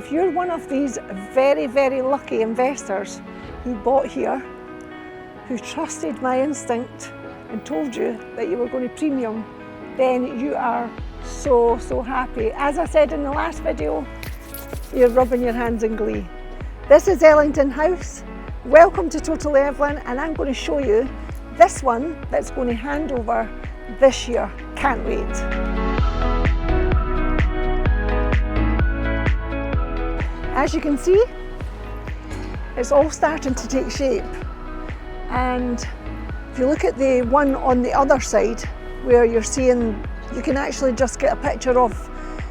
if you're one of these very, very lucky investors who bought here, who trusted my instinct and told you that you were going to premium, then you are so, so happy. As I said in the last video, you're rubbing your hands in glee. This is Ellington House. Welcome to Totally Evelyn, and I'm going to show you this one that's going to hand over this year. Can't wait. As you can see, it's all starting to take shape. And if you look at the one on the other side, where you're seeing, you can actually just get a picture of,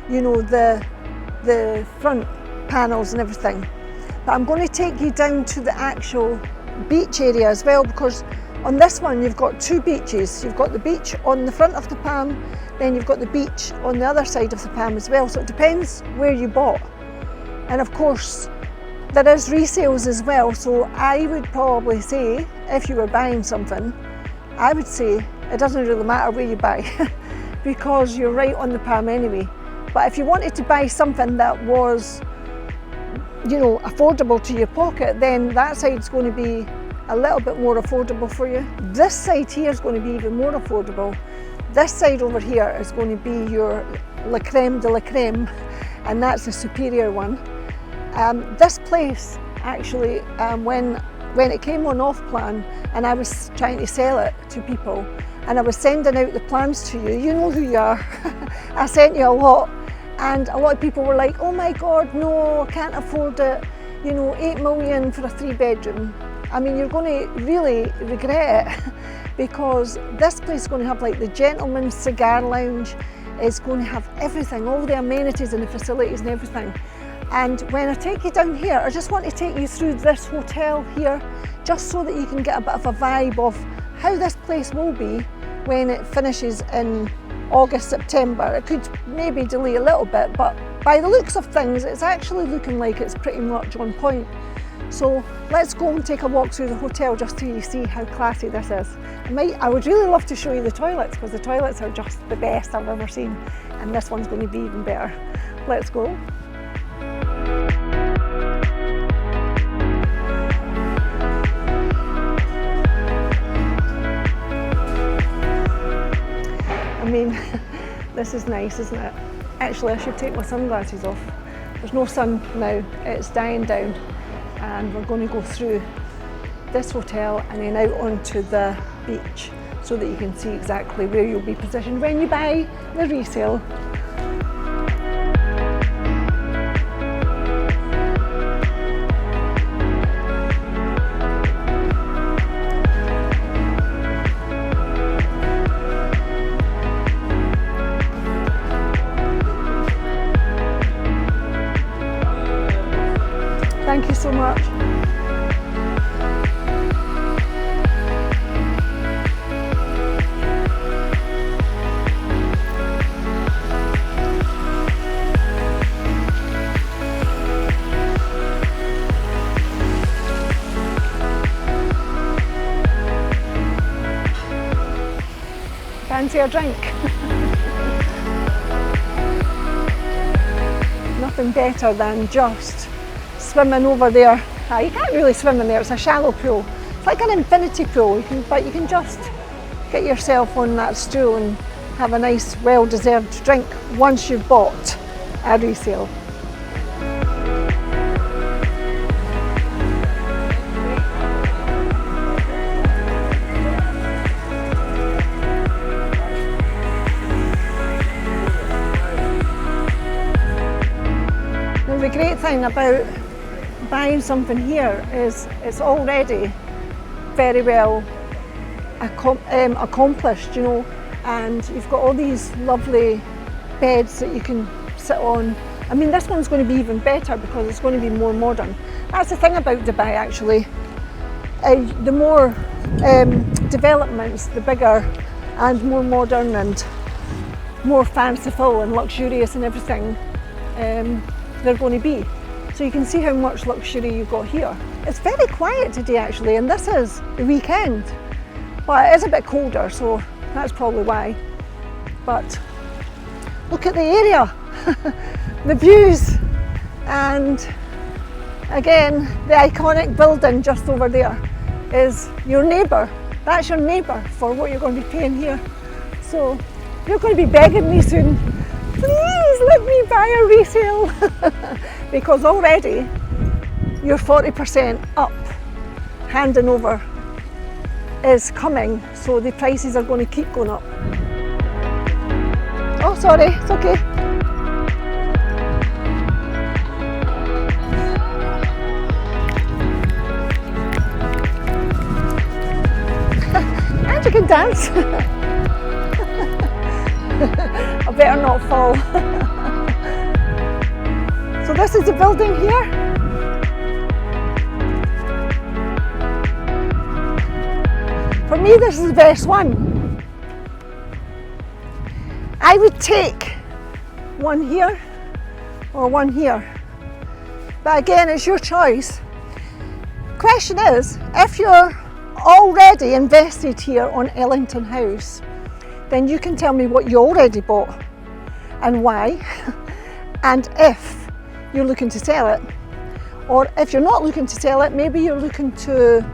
you know, the front panels and everything. But I'm going to take you down to the actual beach area as well, because on this one you've got two beaches. You've got the beach on the front of the palm, then you've got the beach on the other side of the palm as well. So it depends where you bought. And of course, there is resales as well. So I would probably say, if you were buying something, I would say it doesn't really matter where you buy because you're right on the palm anyway. But if you wanted to buy something that was, you know, affordable to your pocket, then that side's going to be a little bit more affordable for you. This side here is going to be even more affordable. This side over here is going to be your la creme de la creme, and that's the superior one. This place actually, when it came on off plan and I was trying to sell it to people and I was sending out the plans to you, you know who you are. I sent you a lot, and a lot of people were like, oh my God, no, I can't afford it. You know, 8 million for a 3-bedroom. I mean, you're going to really regret it because this place is going to have like the gentleman's cigar lounge. It's going to have everything, all the amenities and the facilities and everything. And when I take you down here, I just want to take you through this hotel here, just so that you can get a bit of a vibe of how this place will be when it finishes in August, September. It could maybe delay a little bit, but by the looks of things, it's actually looking like it's pretty much on point. So let's go and take a walk through the hotel just so you see how classy this is. I would really love to show you the toilets, because the toilets are just the best I've ever seen, and this one's going to be even better. Let's go. I mean, this is nice, isn't it? Actually, I should take my sunglasses off. There's no sun now, it's dying down, and we're going to go through this hotel and then out onto the beach so that you can see exactly where you'll be positioned when you buy the resale. Thank you so much. Fancy a drink? Nothing better than just swimming over there. You can't really swim in there, it's a shallow pool. It's like an infinity pool, but you can just get yourself on that stool and have a nice, well-deserved drink once you've bought a resale. The great thing about buying something here is it's already very well accomplished, you know, and you've got all these lovely beds that you can sit on. I mean, this one's going to be even better because it's going to be more modern. That's the thing about Dubai, actually. The more developments, the bigger and more modern and more fanciful and luxurious and everything they're going to be. So you can see how much luxury you've got here. It's very quiet today actually, and this is the weekend. But it is a bit colder, so that's probably why. But look at the area, the views. And again, the iconic building just over there is your neighbour. That's your neighbour for what you're going to be paying here. So you're going to be begging me soon, please let me buy a resale, because already your 40% up handing over is coming, so the prices are going to keep going up. Oh, sorry, it's okay. And you can dance. I better not fall. So this is the building here. For me, this is the best one. I would take one here or one here, but again, it's your choice. Question is, if you're already invested here on Ellington House, then you can tell me what you already bought and why, and if you're looking to sell it. Or if you're not looking to sell it, maybe you're looking to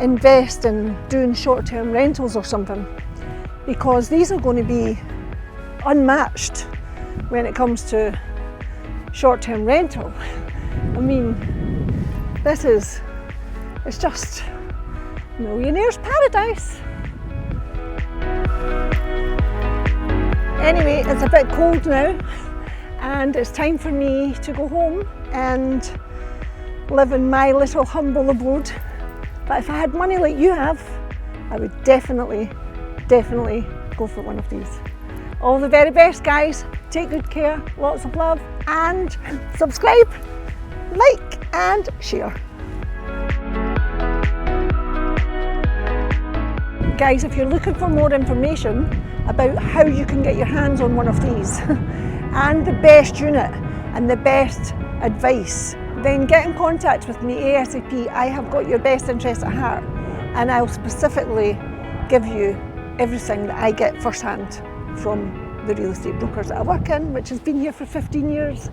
invest in doing short-term rentals or something, because these are going to be unmatched when it comes to short-term rental. I mean, it's just millionaire's paradise. Anyway, it's a bit cold now and it's time for me to go home and live in my little humble abode. But if I had money like you have, I would definitely go for one of these. All the very best, guys. Take good care, lots of love, and subscribe, like and share. Guys, if you're looking for more information about how you can get your hands on one of these and the best unit and the best advice, then get in contact with me ASAP. I have got your best interest at heart, and I'll specifically give you everything that I get firsthand from the real estate brokers that I work in, which has been here for 15 years.